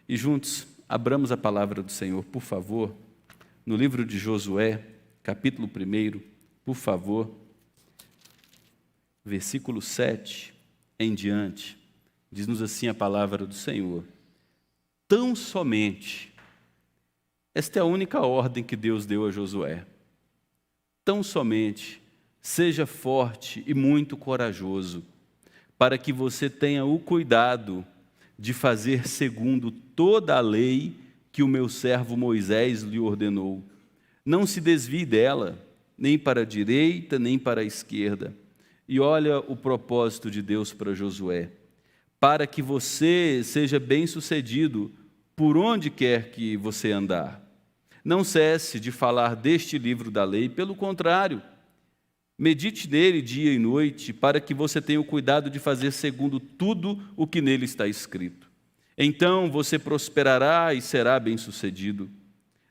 e juntos abramos a palavra do Senhor, por favor, no livro de Josué, capítulo 1, por favor, versículo 7 em diante, diz-nos assim a palavra do Senhor: tão somente, esta é a única ordem que Deus deu a Josué, tão somente seja forte e muito corajoso, para que você tenha o cuidado de fazer segundo toda a lei que o meu servo Moisés lhe ordenou. Não se desvie dela, nem para a direita, nem para a esquerda. E olha o propósito de Deus para Josué: para que você seja bem-sucedido por onde quer que você andar. Não cesse de falar deste livro da lei, pelo contrário, medite nele dia e noite, para que você tenha o cuidado de fazer segundo tudo o que nele está escrito. Então você prosperará e será bem-sucedido.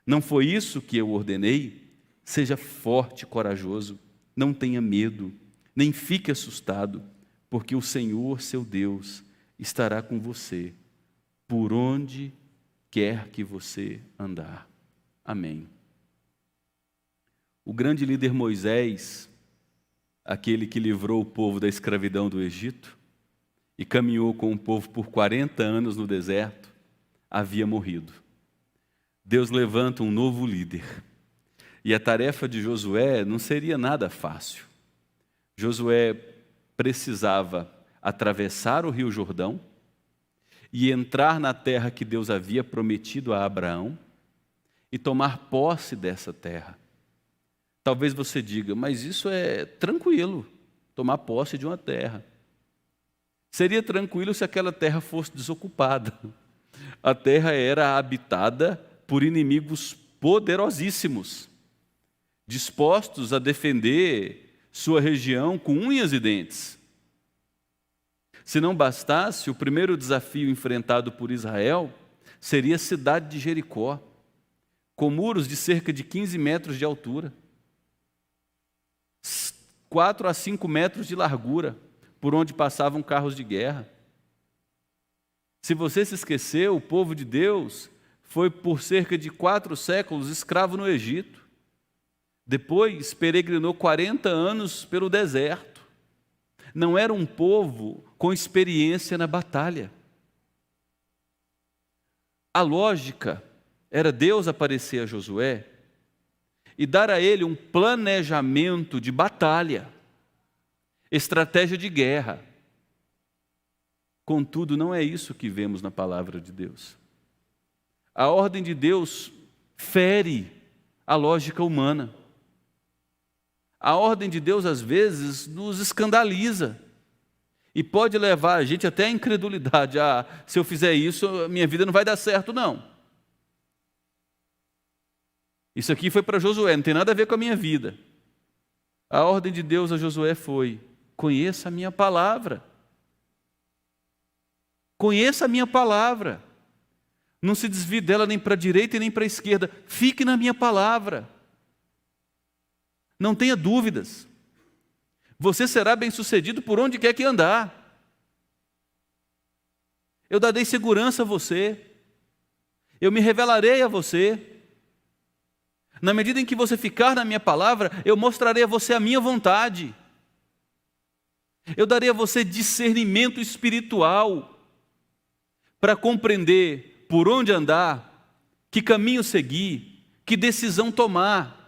Não foi isso que eu ordenei? Seja forte e corajoso, não tenha medo, nem fique assustado, porque o Senhor, seu Deus, estará com você, por onde quer que você andar. Amém. O grande líder Moisés, aquele que livrou o povo da escravidão do Egito e caminhou com o povo por 40 anos no deserto, havia morrido. Deus levanta um novo líder, e a tarefa de Josué não seria nada fácil. Josué precisava atravessar o rio Jordão e entrar na terra que Deus havia prometido a Abraão e tomar posse dessa terra. Talvez você diga, mas isso é tranquilo, tomar posse de uma terra. Seria tranquilo se aquela terra fosse desocupada. A terra era habitada por inimigos poderosíssimos, dispostos a defender sua região com unhas e dentes. Se não bastasse, o primeiro desafio enfrentado por Israel seria a cidade de Jericó, com muros de cerca de 15 metros de altura, 4 a 5 metros de largura, por onde passavam carros de guerra. Se você se esqueceu, o povo de Deus foi por cerca de 4 séculos escravo no Egito. Depois peregrinou 40 anos pelo deserto. Não era um povo com experiência na batalha. A lógica era Deus aparecer a Josué e dar a ele um planejamento de batalha, estratégia de guerra. Contudo, não é isso que vemos na palavra de Deus. A ordem de Deus fere a lógica humana. A ordem de Deus, às vezes, nos escandaliza e pode levar a gente até à incredulidade. Se eu fizer isso, a minha vida não vai dar certo, não. Isso aqui foi para Josué, não tem nada a ver com a minha vida. A ordem de Deus a Josué foi: conheça a minha palavra. Conheça a minha palavra. Não se desvie dela nem para a direita e nem para a esquerda. Fique na minha palavra. Não tenha dúvidas. Você será bem-sucedido por onde quer que andar. Eu darei segurança a você. Eu me revelarei a você. Na medida em que você ficar na minha palavra, eu mostrarei a você a minha vontade. Eu darei a você discernimento espiritual para compreender por onde andar, que caminho seguir, que decisão tomar.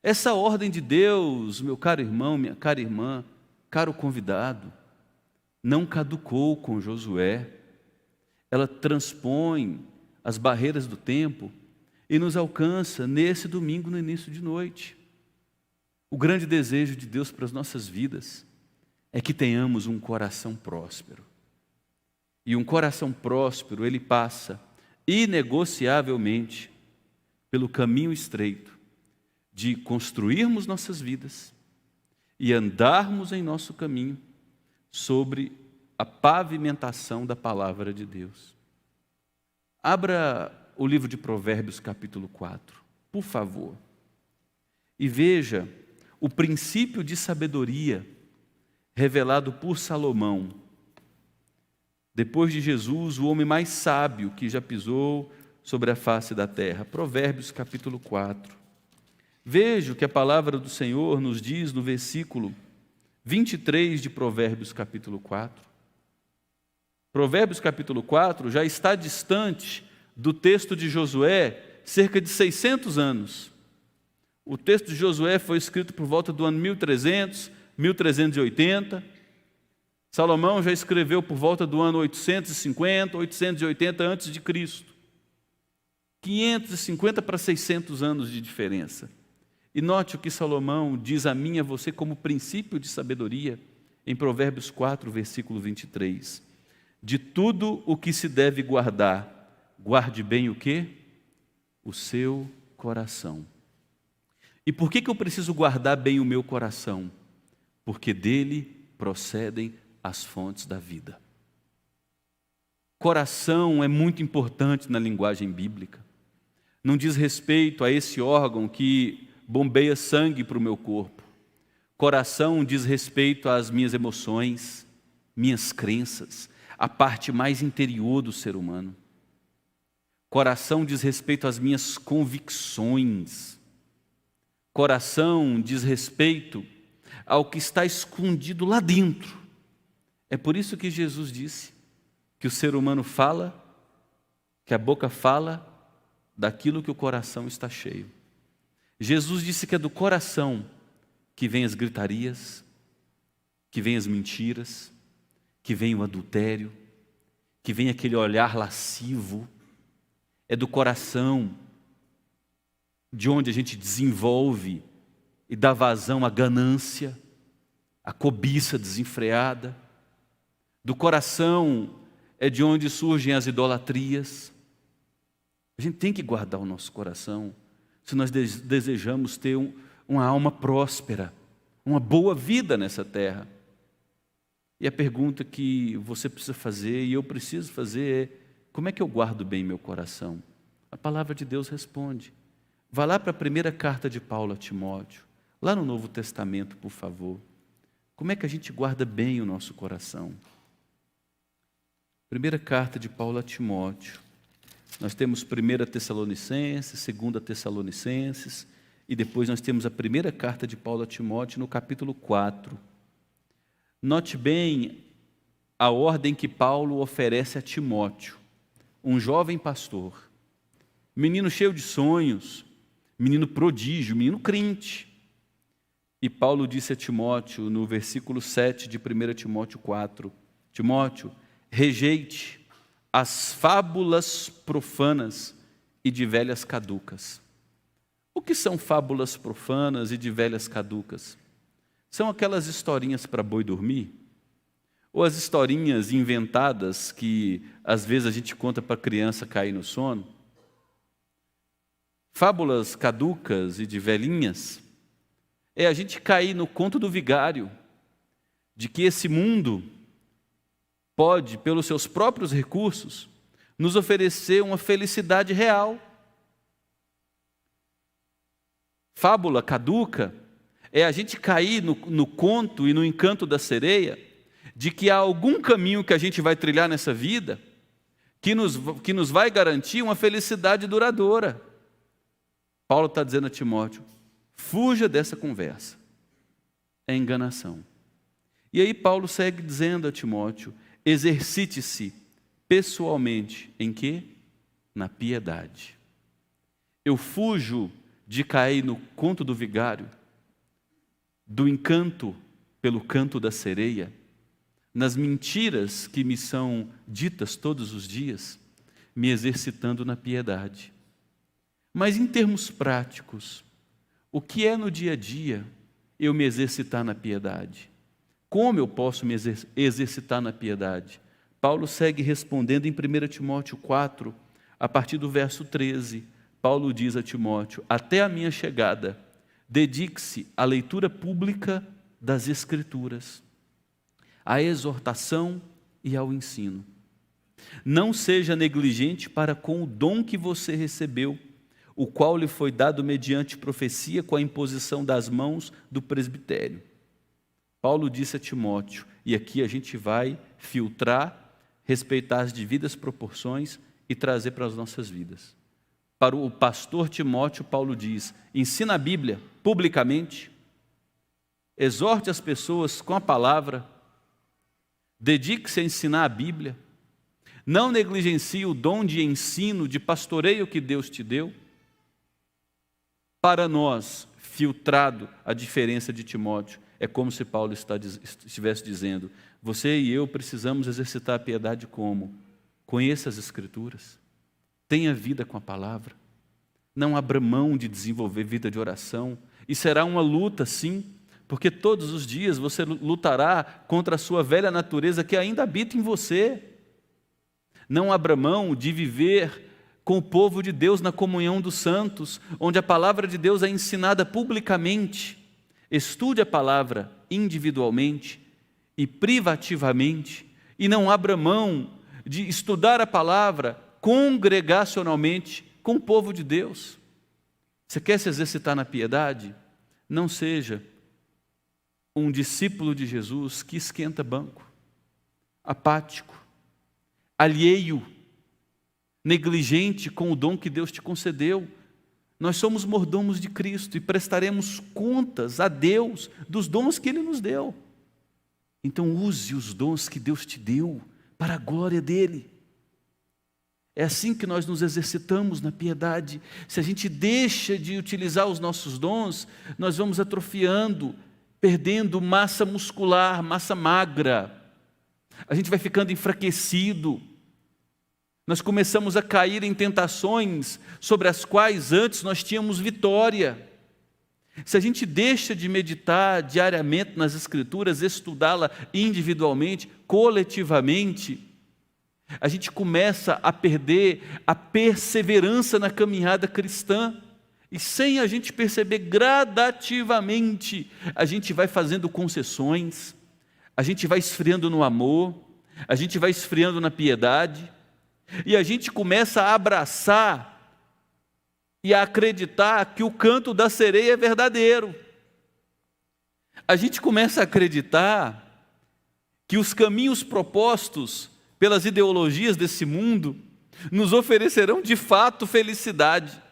Essa ordem de Deus, meu caro irmão, minha cara irmã, caro convidado, não caducou com Josué. Ela transpõe as barreiras do tempo e nos alcança nesse domingo, no início de noite. O grande desejo de Deus para as nossas vidas é que tenhamos um coração próspero. E um coração próspero, ele passa inegociavelmente pelo caminho estreito de construirmos nossas vidas e andarmos em nosso caminho sobre a pavimentação da palavra de Deus. Abra o livro de Provérbios, capítulo 4, por favor, e veja o princípio de sabedoria revelado por Salomão Depois de Jesus, o homem mais sábio que já pisou sobre a face da terra. Provérbios capítulo 4. Veja o que a palavra do Senhor nos diz no versículo 23 de Provérbios capítulo 4. Provérbios capítulo 4 já está distante do texto de Josué cerca de 600 anos. O texto de Josué foi escrito por volta do ano 1300, 1380. Salomão já escreveu por volta do ano 850, 880 antes de Cristo. 550 para 600 anos de diferença. E note o que Salomão diz a mim e a você como princípio de sabedoria em Provérbios 4, versículo 23. De tudo o que se deve guardar, guarde bem o quê? O seu coração. E por que eu preciso guardar bem o meu coração? Porque dele procedem as fontes da vida. Coração é muito importante na linguagem bíblica. Não diz respeito a esse órgão que bombeia sangue para o meu corpo. Coração diz respeito às minhas emoções, minhas crenças, a parte mais interior do ser humano. Coração diz respeito às minhas convicções. Coração diz respeito ao que está escondido lá dentro. É por isso que Jesus disse que o ser humano fala, que a boca fala daquilo que o coração está cheio. Jesus disse que é do coração que vem as gritarias, que vem as mentiras, que vem o adultério, que vem aquele olhar lascivo. É do coração de onde a gente desenvolve e dá vazão à ganância, à cobiça desenfreada. Do coração é de onde surgem as idolatrias. A gente tem que guardar o nosso coração se nós desejamos ter uma alma próspera, uma boa vida nessa terra. E a pergunta que você precisa fazer e eu preciso fazer é: como é que eu guardo bem meu coração? A palavra de Deus responde. Vá lá para a primeira carta de Paulo a Timóteo, lá no Novo Testamento, por favor. Como é que a gente guarda bem o nosso coração? Primeira carta de Paulo a Timóteo. Nós temos 1 Tessalonicenses, 2 Tessalonicenses, e depois nós temos a primeira carta de Paulo a Timóteo no capítulo 4. Note bem a ordem que Paulo oferece a Timóteo, um jovem pastor, menino cheio de sonhos, menino prodígio, menino crente. E Paulo disse a Timóteo, no versículo 7 de 1 Timóteo 4, Timóteo, rejeite as fábulas profanas e de velhas caducas. O que são fábulas profanas e de velhas caducas? São aquelas historinhas para boi dormir? Ou as historinhas inventadas que às vezes a gente conta para a criança cair no sono? Fábulas caducas e de velhinhas é a gente cair no conto do vigário, de que esse mundo pode, pelos seus próprios recursos, nos oferecer uma felicidade real. Fábula caduca é a gente cair no conto e no encanto da sereia, de que há algum caminho que a gente vai trilhar nessa vida, que nos vai garantir uma felicidade duradoura. Paulo está dizendo a Timóteo, fuja dessa conversa, é enganação. E aí Paulo segue dizendo a Timóteo, exercite-se pessoalmente em quê? Na piedade. Eu fujo de cair no conto do vigário, do encanto pelo canto da sereia, nas mentiras que me são ditas todos os dias, me exercitando na piedade. Mas em termos práticos, o que é no dia a dia eu me exercitar na piedade? Como eu posso me exercitar na piedade? Paulo segue respondendo em 1 Timóteo 4, a partir do verso 13. Paulo diz a Timóteo, até a minha chegada, dedique-se à leitura pública das Escrituras, à exortação e ao ensino. Não seja negligente para com o dom que você recebeu, o qual lhe foi dado mediante profecia com a imposição das mãos do presbitério. Paulo disse a Timóteo, e aqui a gente vai filtrar respeitar as devidas proporções e trazer para as nossas vidas. Para o pastor Timóteo, Paulo diz: ensina a Bíblia publicamente, exorte as pessoas com a palavra, dedique-se a ensinar a Bíblia, não negligencie o dom de ensino, de pastoreio que Deus te deu. Para nós, filtrado a diferença de Timóteo, é como se Paulo estivesse dizendo: você e eu precisamos exercitar a piedade como? Conheça as Escrituras, tenha vida com a palavra, não abra mão de desenvolver vida de oração, e será uma luta sim, porque todos os dias você lutará contra a sua velha natureza que ainda habita em você. Não abra mão de viver com o povo de Deus na comunhão dos santos, onde a palavra de Deus é ensinada publicamente. Estude a palavra individualmente e privativamente, e não abra mão de estudar a palavra congregacionalmente com o povo de Deus. Você quer se exercitar na piedade? Não seja um discípulo de Jesus que esquenta banco, apático, alheio, negligente com o dom que Deus te concedeu. Nós somos mordomos de Cristo e prestaremos contas a Deus dos dons que Ele nos deu. Então use os dons que Deus te deu para a glória dEle. É assim que nós nos exercitamos na piedade. Se a gente deixa de utilizar os nossos dons, nós vamos atrofiando, perdendo massa muscular, massa magra. A gente vai ficando enfraquecido. Nós começamos a cair em tentações sobre as quais antes nós tínhamos vitória. Se a gente deixa de meditar diariamente nas Escrituras, estudá-la individualmente, coletivamente, a gente começa a perder a perseverança na caminhada cristã. E sem a gente perceber, gradativamente, a gente vai fazendo concessões, a gente vai esfriando no amor, a gente vai esfriando na piedade, e a gente começa a abraçar e a acreditar que o canto da sereia é verdadeiro. A gente começa a acreditar que os caminhos propostos pelas ideologias desse mundo nos oferecerão de fato felicidade.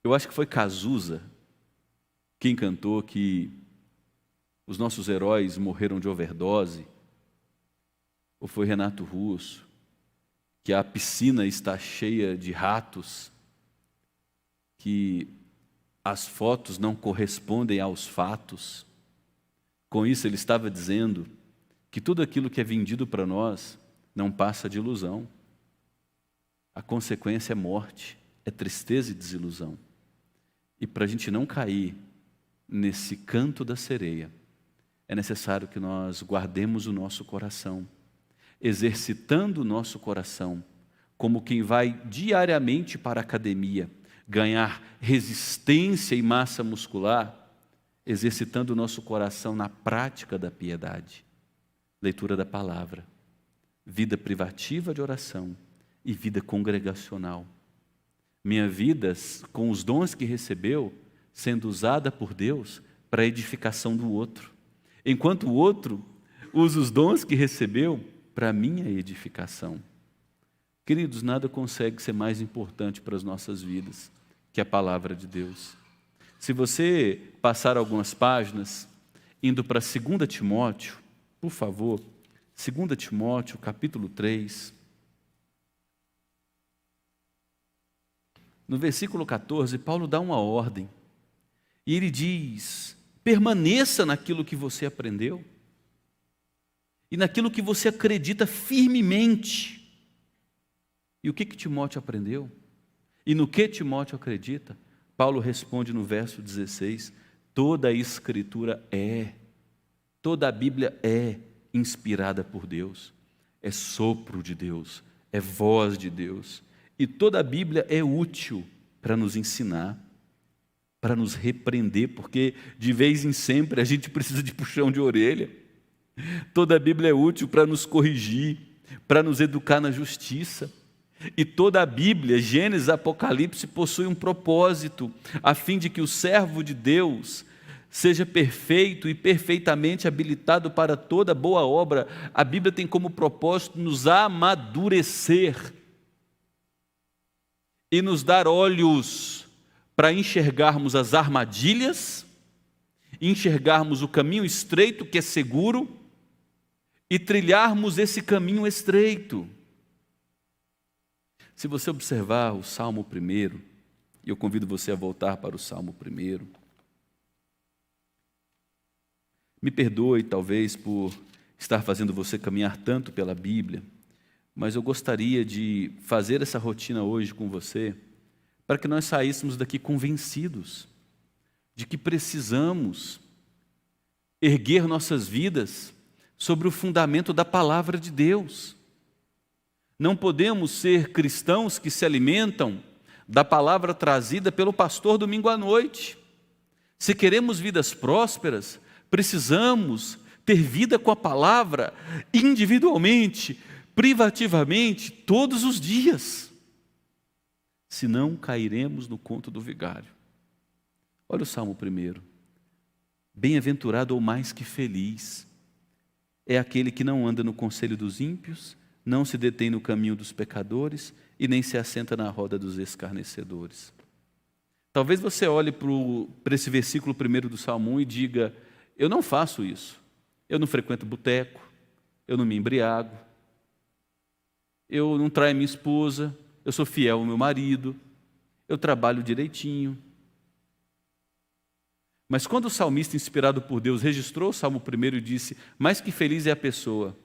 Eu acho que foi Cazuza quem cantou que os nossos heróis morreram de overdose, ou foi Renato Russo, que a piscina está cheia de ratos, que as fotos não correspondem aos fatos. Com isso ele estava dizendo que tudo aquilo que é vendido para nós não passa de ilusão. A consequência é morte, é tristeza e desilusão. E para a gente não cair nesse canto da sereia, é necessário que nós guardemos o nosso coração, exercitando o nosso coração, como quem vai diariamente para a academia, ganhar resistência e massa muscular, exercitando o nosso coração na prática da piedade, leitura da palavra, vida privativa de oração e vida congregacional. Minha vida, com os dons que recebeu, sendo usada por Deus para a edificação do outro, enquanto o outro usa os dons que recebeu para a minha edificação. Queridos, nada consegue ser mais importante para as nossas vidas que a palavra de Deus. Se você passar algumas páginas, indo para 2 Timóteo, por favor, 2 Timóteo, capítulo 3, no versículo 14, Paulo dá uma ordem, e ele diz: permaneça naquilo que você aprendeu, e naquilo que você acredita firmemente. E o que Timóteo aprendeu? E no que Timóteo acredita? Paulo responde no verso 16: toda a Escritura toda a Bíblia é inspirada por Deus, é sopro de Deus, é voz de Deus, e toda a Bíblia é útil para nos ensinar, para nos repreender, porque de vez em sempre a gente precisa de puxão de orelha. Toda a Bíblia é útil para nos corrigir, para nos educar na justiça. E toda a Bíblia, Gênesis, Apocalipse, possui um propósito, a fim de que o servo de Deus seja perfeito e perfeitamente habilitado para toda boa obra. A Bíblia tem como propósito nos amadurecer e nos dar olhos para enxergarmos as armadilhas, enxergarmos o caminho estreito que é seguro e trilharmos esse caminho estreito. Se você observar o Salmo 1, e eu convido você a voltar para o Salmo 1, me perdoe talvez por estar fazendo você caminhar tanto pela Bíblia, mas eu gostaria de fazer essa rotina hoje com você, para que nós saíssemos daqui convencidos de que precisamos erguer nossas vidas sobre o fundamento da palavra de Deus. Não podemos ser cristãos que se alimentam da palavra trazida pelo pastor domingo à noite. Se queremos vidas prósperas, precisamos ter vida com a palavra individualmente, privativamente, todos os dias. Senão cairemos no conto do vigário. Olha o Salmo 1. Bem-aventurado ou mais que feliz é aquele que não anda no conselho dos ímpios, não se detém no caminho dos pecadores e nem se assenta na roda dos escarnecedores. Talvez você olhe para esse versículo 1 do Salmo 1 e diga: eu não faço isso, eu não frequento boteco, eu não me embriago, eu não traio minha esposa, eu sou fiel ao meu marido, eu trabalho direitinho. Mas quando o salmista, inspirado por Deus, registrou o Salmo 1 e disse: mais que feliz é a pessoa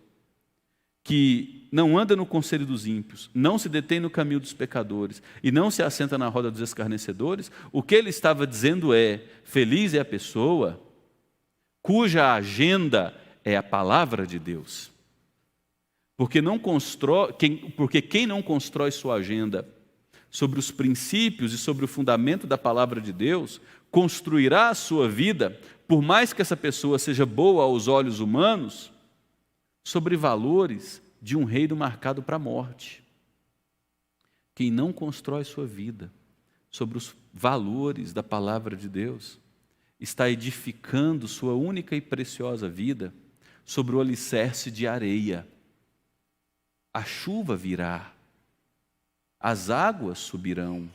que não anda no conselho dos ímpios, não se detém no caminho dos pecadores e não se assenta na roda dos escarnecedores, o que ele estava dizendo é: feliz é a pessoa cuja agenda é a palavra de Deus. Porque quem não constrói sua agenda sobre os princípios e sobre o fundamento da palavra de Deus, construirá a sua vida, por mais que essa pessoa seja boa aos olhos humanos, sobre valores de um reino marcado para a morte. Quem não constrói sua vida sobre os valores da palavra de Deus, está edificando sua única e preciosa vida sobre o alicerce de areia. A chuva virá, as águas subirão,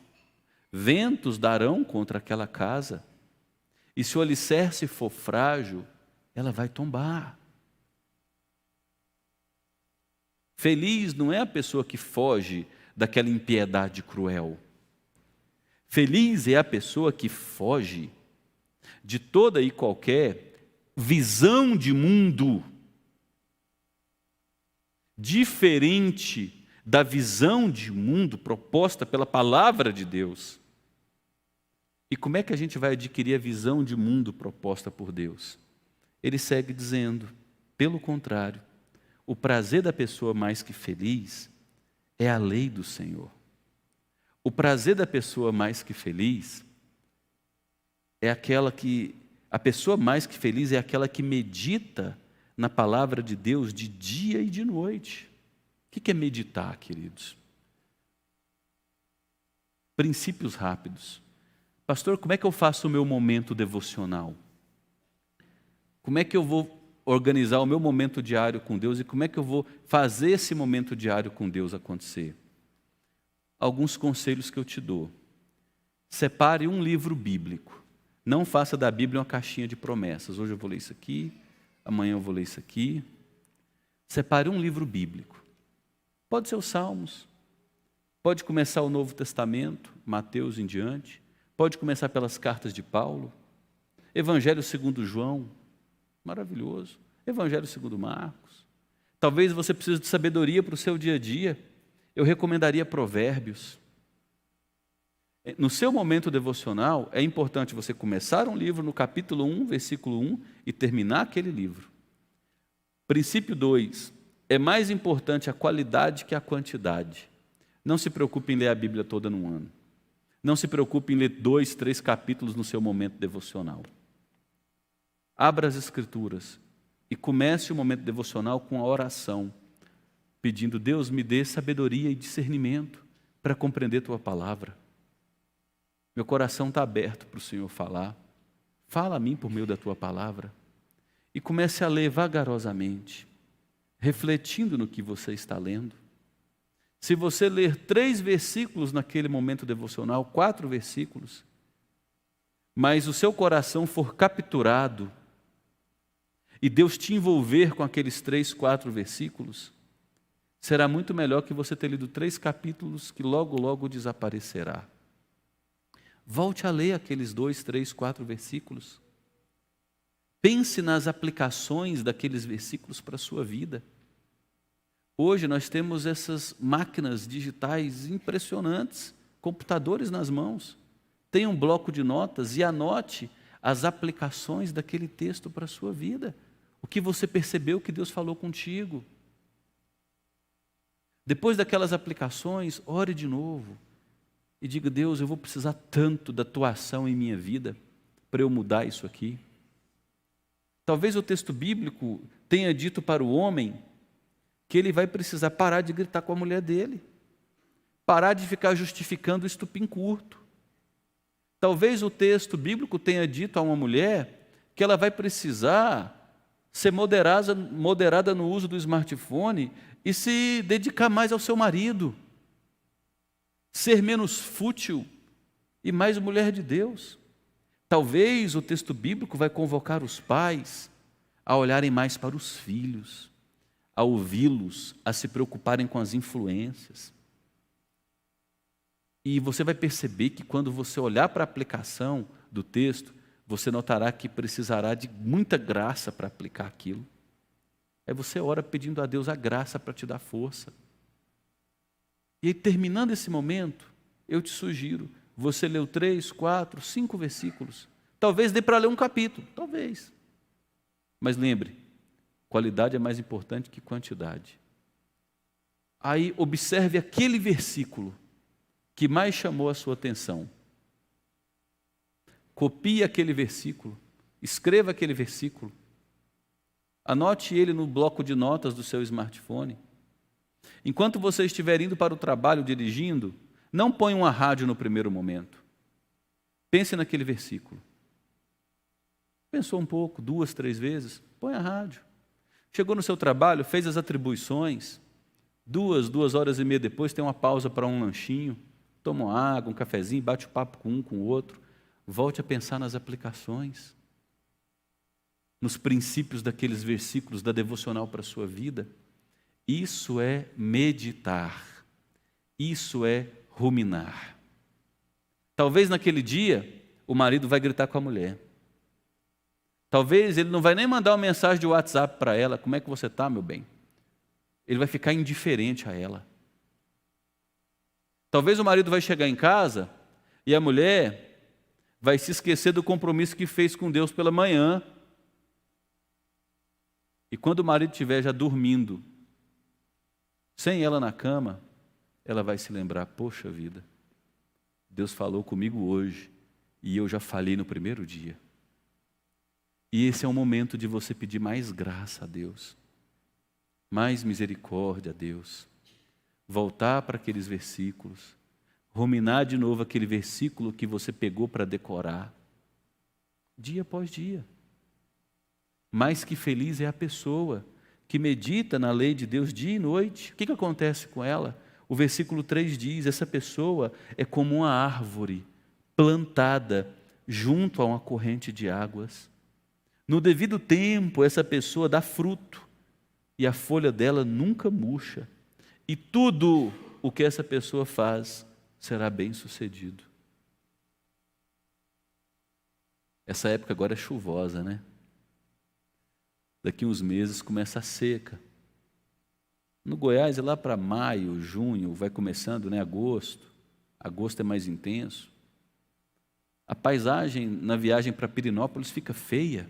ventos darão contra aquela casa, e se o alicerce for frágil, ela vai tombar. Feliz não é a pessoa que foge daquela impiedade cruel. Feliz é a pessoa que foge de toda e qualquer visão de mundo diferente da visão de mundo proposta pela palavra de Deus. E como é que a gente vai adquirir a visão de mundo proposta por Deus? Ele segue dizendo: pelo contrário, o prazer da pessoa mais que feliz é a lei do Senhor. O prazer da pessoa mais que feliz é a pessoa mais que feliz é aquela que medita na palavra de Deus de dia e de noite. O que é meditar, queridos? Princípios rápidos. Pastor, como é que eu faço o meu momento devocional? Como é que eu vou organizar o meu momento diário com Deus e como é que eu vou fazer esse momento diário com Deus acontecer? Alguns conselhos que eu te dou. Separe um livro bíblico. Não faça da Bíblia uma caixinha de promessas. Hoje eu vou ler isso aqui, amanhã eu vou ler isso aqui. Separe um livro bíblico. Pode ser os Salmos, pode começar o Novo Testamento, Mateus em diante, pode começar pelas cartas de Paulo, Evangelho segundo João, maravilhoso, Evangelho segundo Marcos. Talvez você precise de sabedoria para o seu dia a dia, eu recomendaria Provérbios. No seu momento devocional, é importante você começar um livro no capítulo 1, versículo 1 e terminar aquele livro. Princípio 2, é mais importante a qualidade que a quantidade. Não se preocupe em ler a Bíblia toda num ano. Não se preocupe em ler 2, 3 capítulos no seu momento devocional. Abra as Escrituras e comece o momento devocional com a oração, pedindo: Deus, me dê sabedoria e discernimento para compreender Tua palavra. Meu coração está aberto para o Senhor falar. Fala a mim por meio da tua palavra. E comece a ler vagarosamente, refletindo no que você está lendo. Se você ler 3 versículos naquele momento devocional, 4 versículos, mas o seu coração for capturado e Deus te envolver com aqueles 3, 4 versículos, será muito melhor que você ter lido 3 capítulos que logo, logo desaparecerá. Volte a ler aqueles 2, 3, 4 versículos. Pense nas aplicações daqueles versículos para a sua vida. Hoje nós temos essas máquinas digitais impressionantes, computadores nas mãos. Tenha um bloco de notas e anote as aplicações daquele texto para a sua vida. O que você percebeu que Deus falou contigo. Depois daquelas aplicações, ore de novo e diga: Deus, eu vou precisar tanto da tua ação em minha vida para eu mudar isso aqui. Talvez o texto bíblico tenha dito para o homem que ele vai precisar parar de gritar com a mulher dele, parar de ficar justificando o estupim curto. Talvez o texto bíblico tenha dito a uma mulher que ela vai precisar ser moderada no uso do smartphone e se dedicar mais ao seu marido, ser menos fútil e mais mulher de Deus. Talvez o texto bíblico vai convocar os pais a olharem mais para os filhos, a ouvi-los, a se preocuparem com as influências. E você vai perceber que quando você olhar para a aplicação do texto, você notará que precisará de muita graça para aplicar aquilo. Aí você ora pedindo a Deus a graça para te dar força. E aí, terminando esse momento, eu te sugiro, você leu 3, 4, 5 versículos. Talvez dê para ler um capítulo, talvez. Mas lembre, qualidade é mais importante que quantidade. Aí observe aquele versículo que mais chamou a sua atenção. Copie aquele versículo, escreva aquele versículo, anote ele no bloco de notas do seu smartphone. Enquanto você estiver indo para o trabalho dirigindo, não ponha uma rádio no primeiro momento. Pense naquele versículo. Pensou um pouco, 2, 3 vezes, põe a rádio. Chegou no seu trabalho, fez as atribuições, 2 horas e meia depois tem uma pausa para um lanchinho, toma uma água, um cafezinho, bate o papo com um, com o outro, volte a pensar nas aplicações, nos princípios daqueles versículos da devocional para a sua vida. Isso é meditar, isso é ruminar. Talvez naquele dia o marido vai gritar com a mulher. Talvez ele não vai nem mandar uma mensagem de WhatsApp para ela: como é que você está, meu bem? Ele vai ficar indiferente a ela. Talvez o marido vai chegar em casa e a mulher vai se esquecer do compromisso que fez com Deus pela manhã. E quando o marido estiver já dormindo, sem ela na cama, ela vai se lembrar: poxa vida, Deus falou comigo hoje e eu já falhei no primeiro dia. E esse é o momento de você pedir mais graça a Deus, mais misericórdia a Deus, voltar para aqueles versículos, ruminar de novo aquele versículo que você pegou para decorar, dia após dia. Mais que feliz é a pessoa que medita na lei de Deus dia e noite. O que acontece com ela? O versículo 3 diz: essa pessoa é como uma árvore plantada junto a uma corrente de águas. No devido tempo, essa pessoa dá fruto, e a folha dela nunca murcha, e tudo o que essa pessoa faz será bem sucedido. Essa época agora é chuvosa, né? Daqui uns meses começa a seca. No Goiás é lá para maio, junho, vai começando, né? Agosto. Agosto é mais intenso. A paisagem na viagem para Pirenópolis fica feia.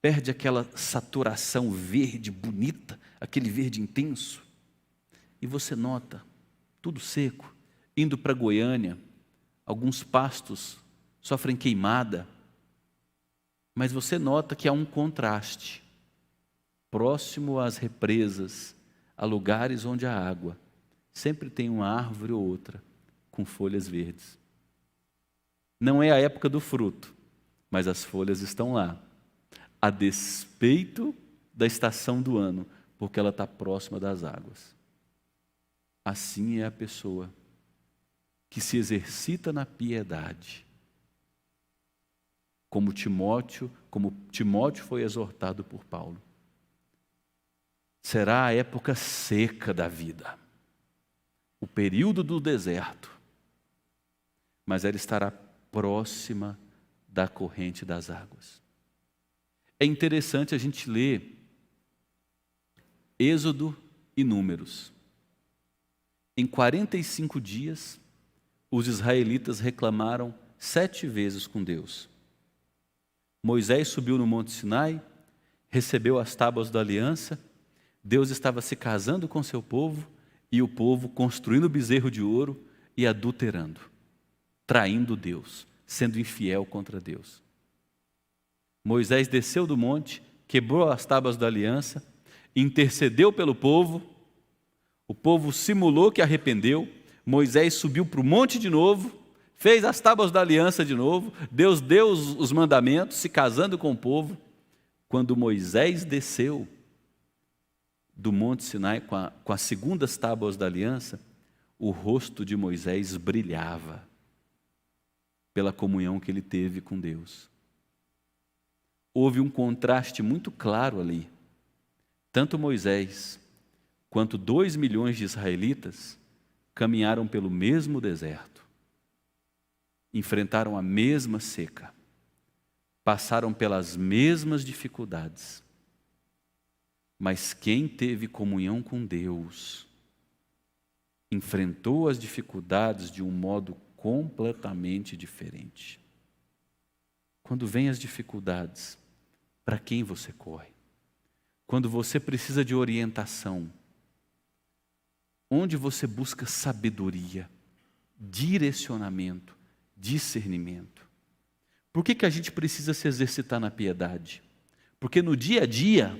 Perde aquela saturação verde bonita, aquele verde intenso. E você nota, tudo seco. Indo para Goiânia, alguns pastos sofrem queimada. Mas você nota que há um contraste. Próximo às represas, a lugares onde há água, sempre tem uma árvore ou outra com folhas verdes. Não é a época do fruto, mas as folhas estão lá, a despeito da estação do ano, porque ela está próxima das águas. Assim é a pessoa que se exercita na piedade, como Timóteo foi exortado por Paulo. Será a época seca da vida, o período do deserto, mas ela estará próxima da corrente das águas. É interessante a gente ler Êxodo e Números. Em 45 dias, os israelitas reclamaram 7 vezes com Deus. Moisés subiu no Monte Sinai, recebeu as tábuas da aliança, Deus estava se casando com seu povo e o povo construindo bezerro de ouro e adulterando, traindo Deus, sendo infiel contra Deus. Moisés desceu do monte, quebrou as tábuas da aliança, intercedeu pelo povo, o povo simulou que arrependeu, Moisés subiu para o monte de novo, fez as tábuas da aliança de novo, Deus deu os mandamentos, se casando com o povo. Quando Moisés desceu do Monte Sinai com as segundas tábuas da aliança, o rosto de Moisés brilhava pela comunhão que ele teve com Deus. Houve um contraste muito claro ali. Tanto Moisés quanto 2 milhões de israelitas caminharam pelo mesmo deserto, enfrentaram a mesma seca, passaram pelas mesmas dificuldades. Mas quem teve comunhão com Deus enfrentou as dificuldades de um modo completamente diferente. Quando vêm as dificuldades, para quem você corre? Quando você precisa de orientação, onde você busca sabedoria, direcionamento, discernimento? Por que a gente precisa se exercitar na piedade? Porque no dia a dia,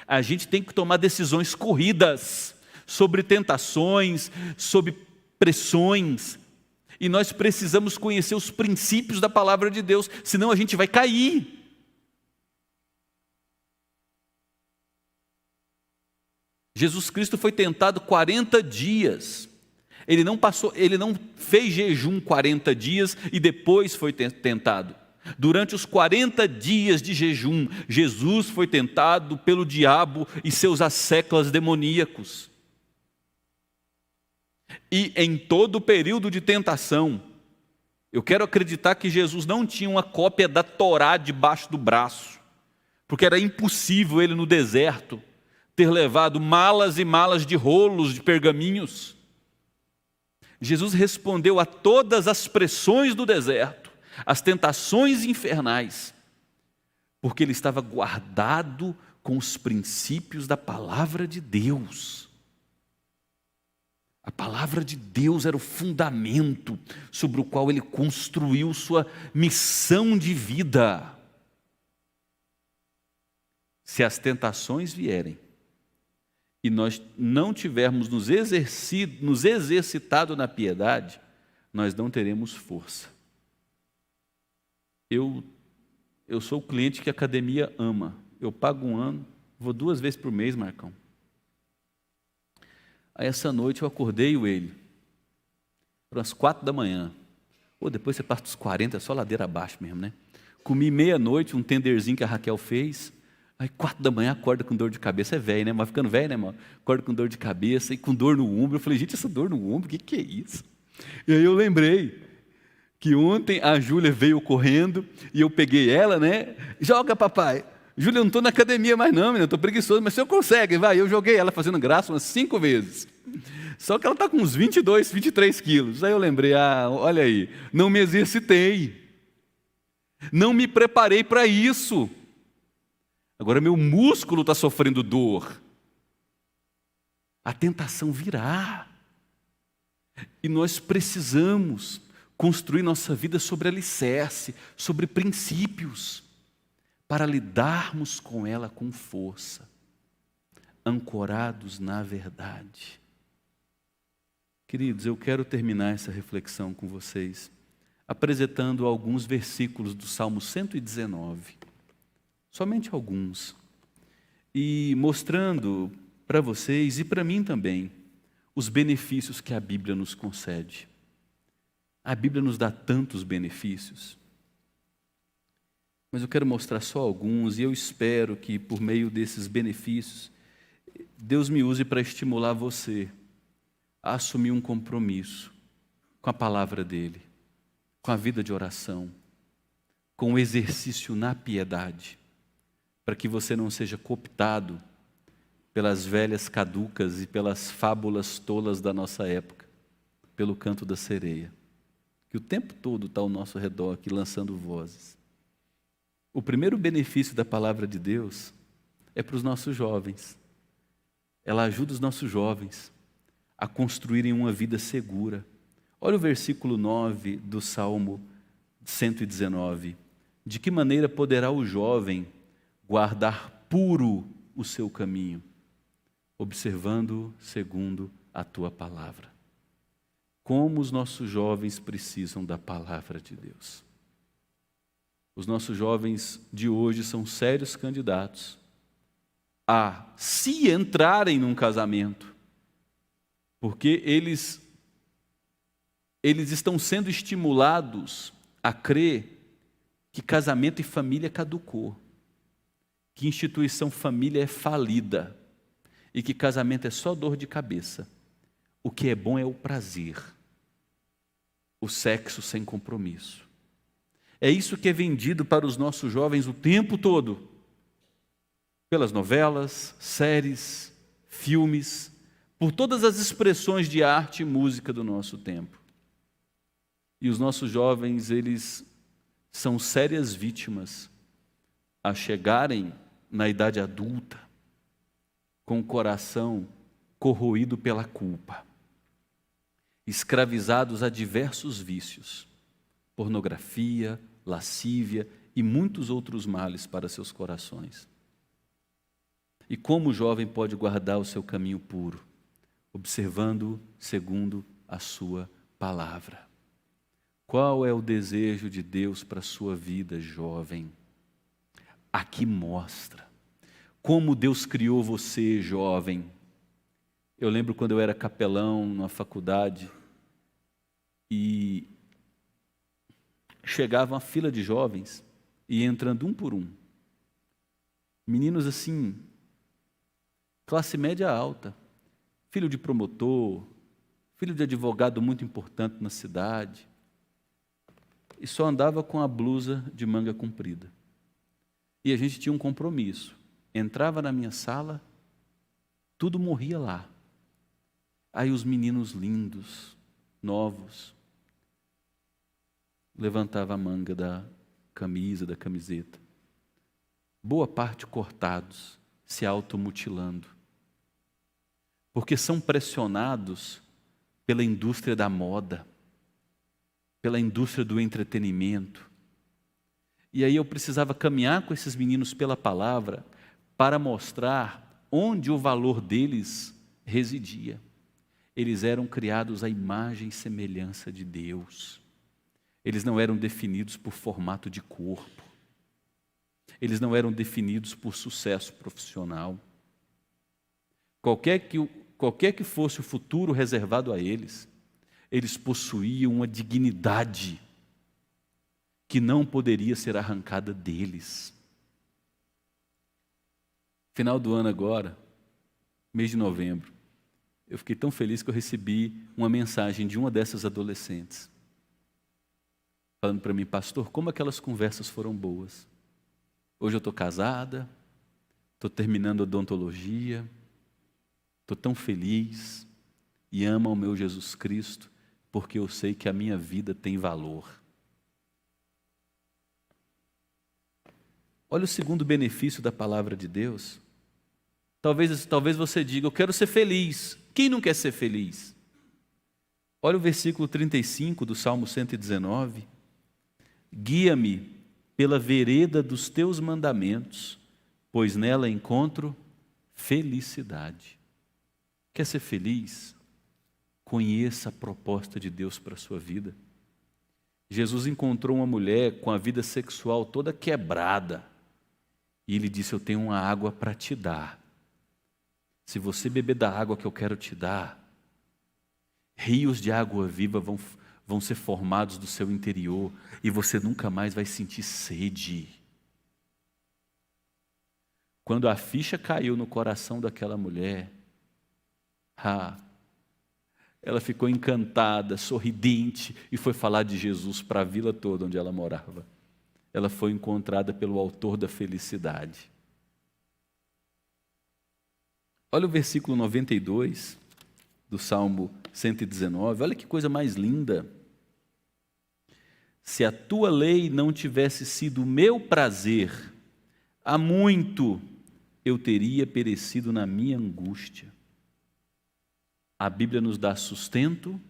a gente tem que tomar decisões corridas sobre tentações, sobre pressões, e nós precisamos conhecer os princípios da palavra de Deus, senão a gente vai cair. Jesus Cristo foi tentado 40 dias. Ele não fez jejum 40 dias e depois foi tentado. Durante os 40 dias de jejum, Jesus foi tentado pelo diabo e seus asseclas demoníacos. E em todo o período de tentação, eu quero acreditar que Jesus não tinha uma cópia da Torá debaixo do braço, porque era impossível ele no deserto ter levado malas e malas de rolos de pergaminhos. Jesus respondeu a todas as pressões do deserto, as tentações infernais, porque ele estava guardado com os princípios da palavra de Deus. A palavra de Deus era o fundamento sobre o qual ele construiu sua missão de vida. Se as tentações vierem e nós não tivermos nos exercitado na piedade, nós não teremos força. Eu sou o cliente que a academia ama. Eu pago um ano, vou 2 vezes por mês, Marcão. Aí essa noite eu acordei ele, para as 4 da manhã. Depois você parte dos 40, é só ladeira abaixo mesmo, né? Comi meia-noite, um tenderzinho que a Raquel fez. Aí 4 da manhã acorda com dor de cabeça. É velho, né? Mas ficando velho, né, mano? Acorda com dor de cabeça e com dor no ombro. Eu falei, gente, essa dor no ombro, o que é isso? E aí eu lembrei que ontem a Júlia veio correndo e eu peguei ela, né? Joga, papai. Júlia, eu não estou na academia mais não, menina, eu estou preguiçoso, mas o senhor consegue, vai. Eu joguei ela fazendo graça umas 5 vezes. Só que ela está com uns 22, 23 quilos. Aí eu lembrei, olha aí, não me exercitei. Não me preparei para isso. Agora meu músculo está sofrendo dor. A tentação virá. E nós precisamos construir nossa vida sobre alicerce, sobre princípios, para lidarmos com ela com força, ancorados na verdade. Queridos, eu quero terminar essa reflexão com vocês apresentando alguns versículos do Salmo 119, somente alguns, e mostrando para vocês e para mim também os benefícios que a Bíblia nos concede. A Bíblia nos dá tantos benefícios, mas eu quero mostrar só alguns, e eu espero que por meio desses benefícios, Deus me use para estimular você a assumir um compromisso com a palavra dEle, com a vida de oração, com o exercício na piedade, para que você não seja cooptado pelas velhas caducas e pelas fábulas tolas da nossa época, pelo canto da sereia, que o tempo todo está ao nosso redor aqui lançando vozes. O primeiro benefício da palavra de Deus é para os nossos jovens. Ela ajuda os nossos jovens a construírem uma vida segura. Olha o versículo 9 do Salmo 119. De que maneira poderá o jovem guardar puro o seu caminho? Observando segundo a tua palavra. Como os nossos jovens precisam da palavra de Deus. Os nossos jovens de hoje são sérios candidatos a se entrarem num casamento, porque eles estão sendo estimulados a crer que casamento e família caducou, que instituição família é falida e que casamento é só dor de cabeça. O que é bom é o prazer, o sexo sem compromisso. É isso que é vendido para os nossos jovens o tempo todo, pelas novelas, séries, filmes, por todas as expressões de arte e música do nosso tempo. E os nossos jovens, eles são sérias vítimas a chegarem na idade adulta com o coração corroído pela culpa, escravizados a diversos vícios, pornografia, lascívia e muitos outros males para seus corações. E como o jovem pode guardar o seu caminho puro? Observando segundo a sua palavra. Qual é o desejo de Deus para a sua vida, jovem? Aqui mostra como Deus criou você, jovem. Eu lembro quando eu era capelão na faculdade e chegava uma fila de jovens e ia entrando um por um. Meninos assim, classe média alta, filho de promotor, filho de advogado muito importante na cidade, e só andava com a blusa de manga comprida. E a gente tinha um compromisso. Entrava na minha sala, tudo morria lá. Aí os meninos lindos, novos, levantava a manga da camisa, da camiseta. Boa parte cortados, se automutilando. Porque são pressionados pela indústria da moda, pela indústria do entretenimento. E aí eu precisava caminhar com esses meninos pela palavra para mostrar onde o valor deles residia. Eles eram criados à imagem e semelhança de Deus. Eles não eram definidos por formato de corpo. Eles não eram definidos por sucesso profissional. Qualquer que fosse o futuro reservado a eles, eles possuíam uma dignidade que não poderia ser arrancada deles. Final do ano agora, mês de novembro, eu fiquei tão feliz que eu recebi uma mensagem de uma dessas adolescentes, falando para mim: pastor, como aquelas conversas foram boas. Hoje eu estou casada, estou terminando a odontologia, estou tão feliz e amo ao meu Jesus Cristo, porque eu sei que a minha vida tem valor. Olha o segundo benefício da palavra de Deus. Talvez você diga: eu quero ser feliz. Quem não quer ser feliz? Olha o versículo 35 do Salmo 119. Guia-me pela vereda dos teus mandamentos, pois nela encontro felicidade. Quer ser feliz? Conheça a proposta de Deus para a sua vida. Jesus encontrou uma mulher com a vida sexual toda quebrada. E ele disse: eu tenho uma água para te dar. Se você beber da água que eu quero te dar, rios de água viva vão ser formados do seu interior e você nunca mais vai sentir sede. Quando a ficha caiu no coração daquela mulher, ela ficou encantada, sorridente e foi falar de Jesus para a vila toda onde ela morava. Ela foi encontrada pelo autor da felicidade. Olha o versículo 92 do Salmo 119, olha que coisa mais linda. Se a tua lei não tivesse sido o meu prazer, há muito eu teria perecido na minha angústia. A Bíblia nos dá sustento,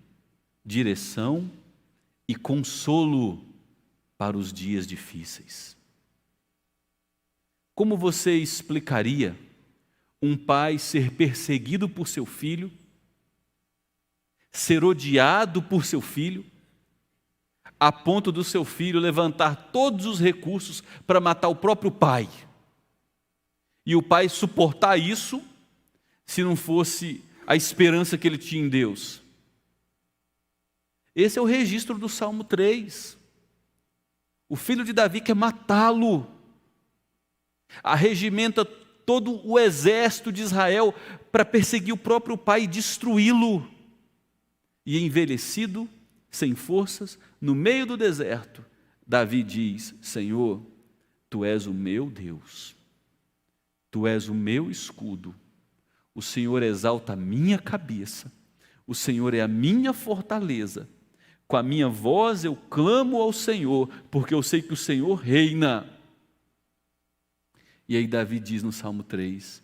direção e consolo para os dias difíceis. Como você explicaria um pai ser perseguido por seu filho, ser odiado por seu filho, a ponto do seu filho levantar todos os recursos para matar o próprio pai? E o pai suportar isso, se não fosse a esperança que ele tinha em Deus. Esse é o registro do Salmo 3. O filho de Davi quer matá-lo. Arregimenta todo o exército de Israel para perseguir o próprio pai e destruí-lo. E envelhecido, sem forças, no meio do deserto, Davi diz: Senhor, Tu és o meu Deus, Tu és o meu escudo, o Senhor exalta a minha cabeça, o Senhor é a minha fortaleza, com a minha voz eu clamo ao Senhor, porque eu sei que o Senhor reina. E aí Davi diz no Salmo 3,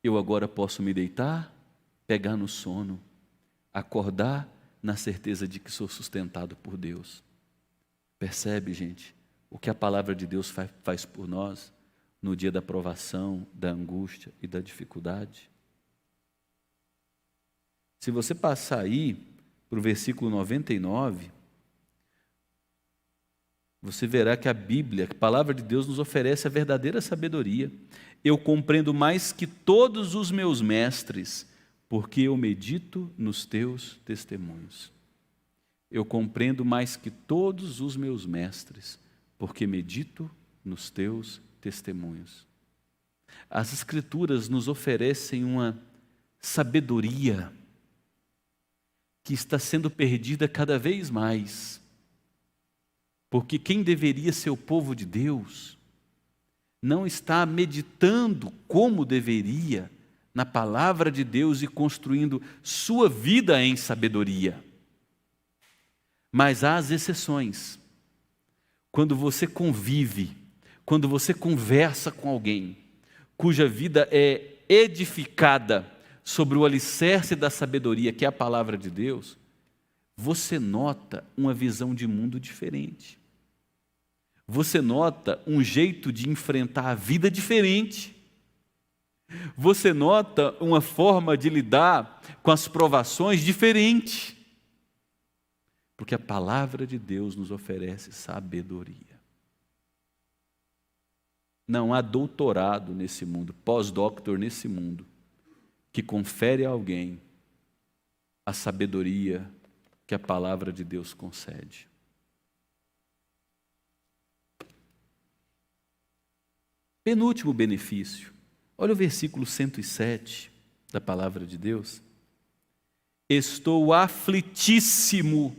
eu agora posso me deitar, pegar no sono, acordar na certeza de que sou sustentado por Deus. Percebe, gente, o que a palavra de Deus faz por nós no dia da provação, da angústia e da dificuldade? Se você passar aí para o versículo 99, você verá que a Bíblia, a palavra de Deus, nos oferece a verdadeira sabedoria. Eu compreendo mais que todos os meus mestres, porque eu medito nos teus testemunhos. Eu compreendo mais que todos os meus mestres, porque medito nos teus testemunhos. As Escrituras nos oferecem uma sabedoria que está sendo perdida cada vez mais, porque quem deveria ser o povo de Deus não está meditando como deveria na palavra de Deus e construindo sua vida em sabedoria. Mas há as exceções. Quando você convive, quando você conversa com alguém cuja vida é edificada sobre o alicerce da sabedoria, que é a palavra de Deus, você nota uma visão de mundo diferente. Você nota um jeito de enfrentar a vida diferente. Você nota uma forma de lidar com as provações diferente. Porque a palavra de Deus nos oferece sabedoria. Não há doutorado nesse mundo, pós-doutor nesse mundo, que confere a alguém a sabedoria que a palavra de Deus concede. Penúltimo benefício. Olha o versículo 107 da palavra de Deus. Estou aflitíssimo.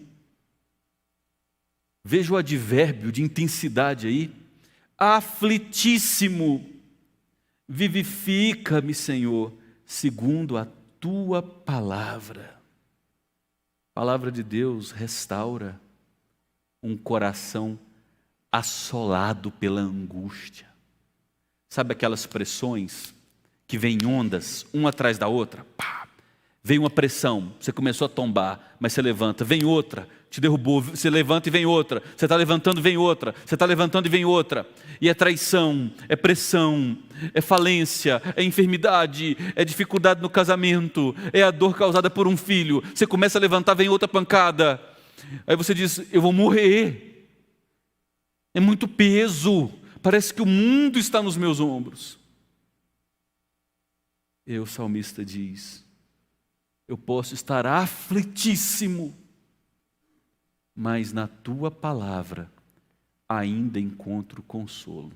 Veja o advérbio de intensidade aí. Aflitíssimo. Vivifica-me, Senhor, segundo a tua palavra. A palavra de Deus restaura um coração assolado pela angústia. Sabe aquelas pressões que vêm em ondas, uma atrás da outra? Pá! Vem uma pressão, você começou a tombar, mas você levanta, vem outra, te derrubou, você levanta e vem outra, você está levantando e vem outra, você está levantando e vem outra, e é traição, é pressão, é falência, é enfermidade, é dificuldade no casamento, é a dor causada por um filho, você começa a levantar, vem outra pancada, Aí você diz: eu vou morrer. É muito peso. Parece que o mundo está nos meus ombros. E o salmista diz: eu posso estar aflitíssimo, mas na tua palavra ainda encontro consolo.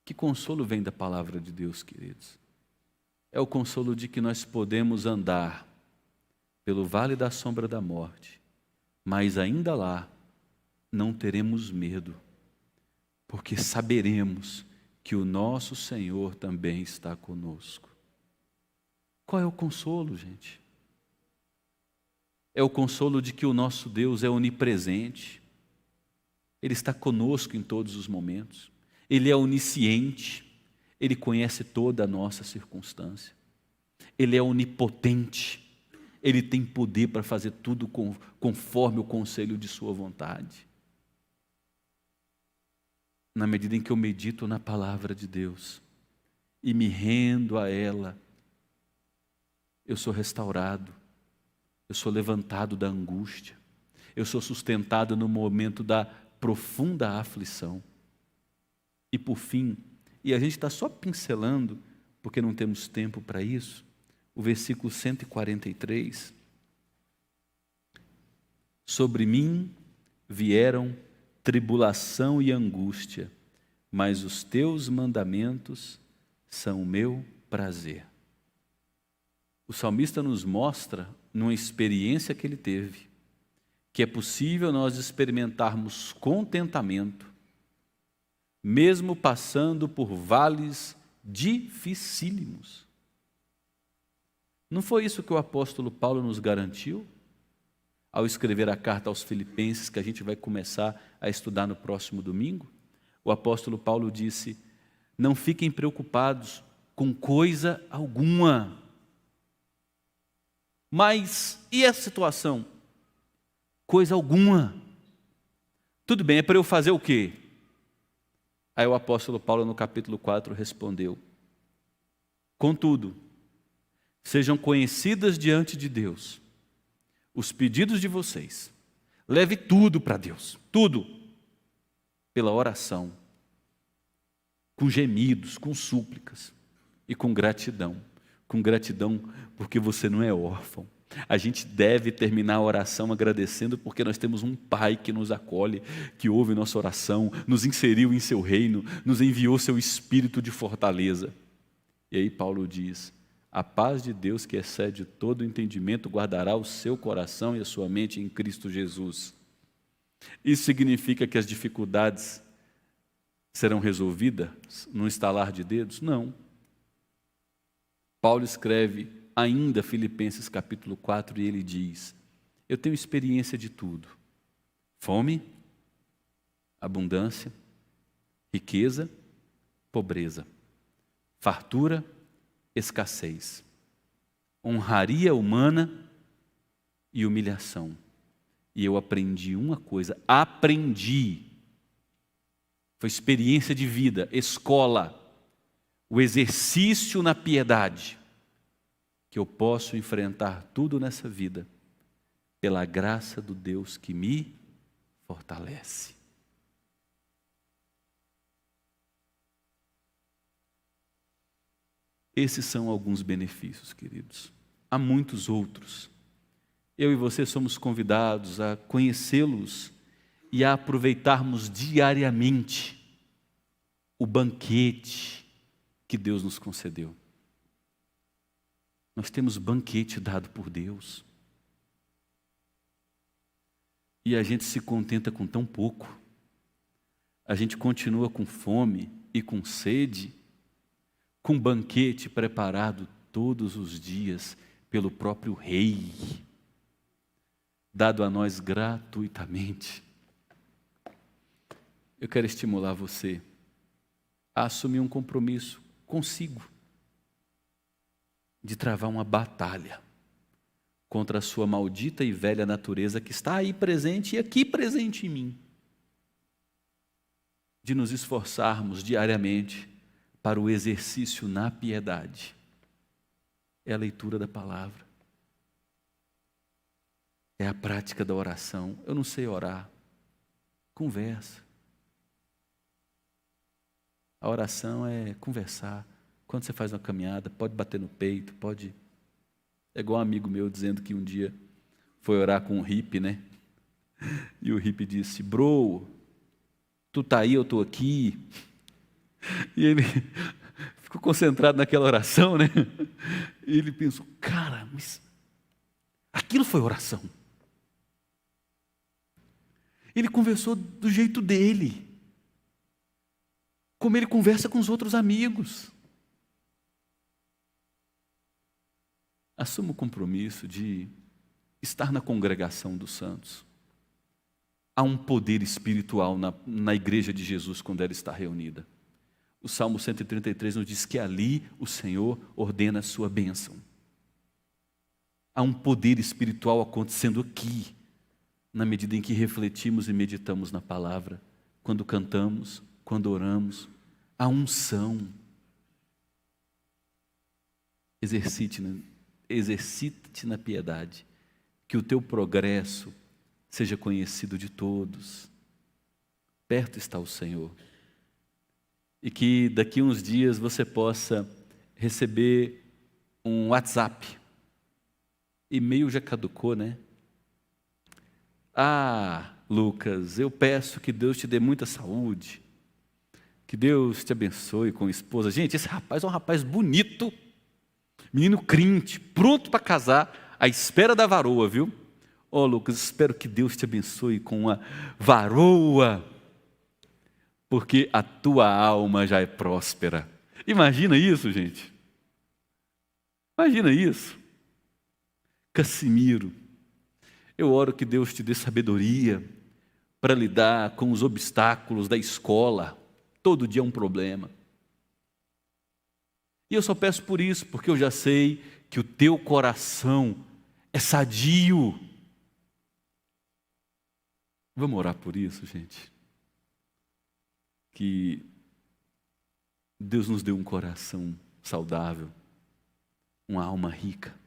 Que consolo vem da palavra de Deus, queridos? É o consolo de que nós podemos andar pelo vale da sombra da morte, mas ainda lá não teremos medo, porque saberemos que o nosso Senhor também está conosco. Qual é o consolo, gente? É o consolo de que o nosso Deus é onipresente, Ele está conosco em todos os momentos, Ele é onisciente, Ele conhece toda a nossa circunstância, Ele é onipotente, Ele tem poder para fazer tudo conforme o conselho de sua vontade. Na medida em que eu medito na palavra de Deus e me rendo a ela, eu sou restaurado, eu sou levantado da angústia, eu sou sustentado no momento da profunda aflição. E por fim, e a gente está só pincelando, porque não temos tempo para isso, o versículo 143, sobre mim vieram tribulação e angústia, mas os teus mandamentos são o meu prazer. O salmista nos mostra, numa experiência que ele teve, que é possível nós experimentarmos contentamento, mesmo passando por vales dificílimos. Não foi isso que o apóstolo Paulo nos garantiu? Ao escrever a carta aos Filipenses, que a gente vai começar a estudar no próximo domingo, o apóstolo Paulo disse: não fiquem preocupados com coisa alguma. Mas e a situação? Coisa alguma. Tudo bem, é para eu fazer o quê? Aí o apóstolo Paulo no capítulo 4 respondeu: contudo, sejam conhecidas diante de Deus os pedidos de vocês. Leve tudo para Deus, tudo, pela oração, com gemidos, com súplicas e com gratidão. Com gratidão porque você não é órfão. A gente deve terminar a oração agradecendo porque nós temos um Pai que nos acolhe, que ouve nossa oração, nos inseriu em seu reino, nos enviou seu espírito de fortaleza. E aí Paulo diz: a paz de Deus, que excede todo entendimento, guardará o seu coração e a sua mente em Cristo Jesus. Isso significa que as dificuldades serão resolvidas num estalar de dedos? Não. Paulo escreve ainda Filipenses capítulo 4 e ele diz: eu tenho experiência de tudo: fome, abundância, riqueza, pobreza, fartura, escassez, honraria humana e humilhação. E eu aprendi uma coisa, foi experiência de vida, escola, o exercício na piedade, que eu posso enfrentar tudo nessa vida pela graça do Deus que me fortalece. Esses são alguns benefícios, queridos. Há muitos outros. Eu e você somos convidados a conhecê-los e a aproveitarmos diariamente o banquete que Deus nos concedeu. Nós temos banquete dado por Deus. E a gente se contenta com tão pouco. A gente continua com fome e com sede, com banquete preparado todos os dias pelo próprio Rei, dado a nós gratuitamente. Eu quero estimular você a assumir um compromisso consigo, de travar uma batalha contra a sua maldita e velha natureza que está aí presente e aqui presente em mim. De nos esforçarmos diariamente para o exercício na piedade. É a leitura da palavra. é a prática da oração. Eu não sei orar. Conversa. A oração é conversar. Quando você faz uma caminhada, pode bater no peito, pode... É igual um amigo meu dizendo que um dia foi orar com um hippie, né? E o hippie disse: bro, tu tá aí, eu tô aqui. E ele ficou concentrado naquela oração, né? E ele pensou: cara, mas aquilo foi oração. Ele conversou do jeito dele, como ele conversa com os outros amigos. Assuma o compromisso de estar na congregação dos santos. Há um poder espiritual na igreja de Jesus quando ela está reunida. O Salmo 133 nos diz que ali o Senhor ordena a sua bênção. Há um poder espiritual acontecendo aqui, na medida em que refletimos e meditamos na palavra, quando cantamos, quando oramos. Há unção. Exercite-te na piedade, que o teu progresso seja conhecido de todos. Perto está o Senhor. E que daqui a uns dias você possa receber um WhatsApp. E-mail já caducou, né? Ah, Lucas, eu peço que Deus te dê muita saúde, que Deus te abençoe com a esposa. Gente, esse rapaz é um rapaz bonito, menino crente, pronto para casar, à espera da varoa, viu? Ó, Lucas, espero que Deus te abençoe com uma varoa, porque a tua alma já é próspera. Imagina isso, gente. Imagina isso. Cassimiro, eu oro que Deus te dê sabedoria para lidar com os obstáculos da escola. Todo dia é um problema. E eu só peço por isso, porque eu já sei que o teu coração é sadio. Vamos orar por isso, gente? Que Deus nos dê um coração saudável, uma alma rica.